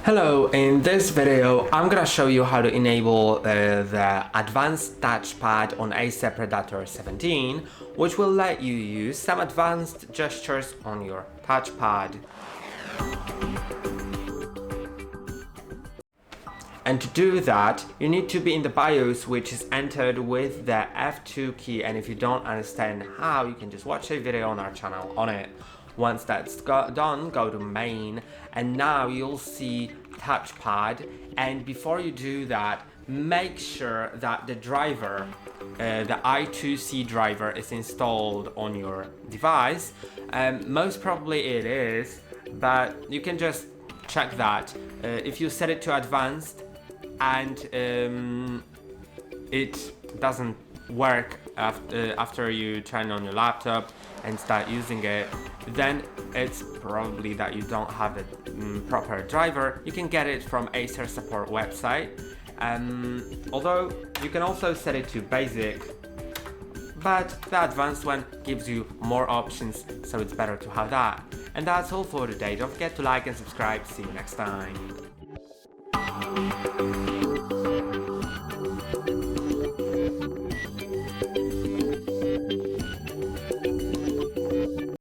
Hello, in this video I'm gonna show you how to enable the advanced touchpad on ACER Predator 17, which will let you use some advanced gestures on your touchpad. And to do that, you need to be in the BIOS, which is entered with the F2 key, and if you don't understand how, you can just watch a video on our channel on it. Once that's done, go to main, and now you'll see touchpad, and before you do that, make sure that the driver, the I2C driver, is installed on your device. Most probably it is, but you can just check that. If you set it to advanced and it doesn't work after you turn on your laptop and start using it, then it's probably that you don't have a proper driver. You can get it from Acer support website, although you can also set it to basic, but the advanced one gives you more options, so it's better to have that. And that's all for today. Don't forget to like and subscribe. See you next time.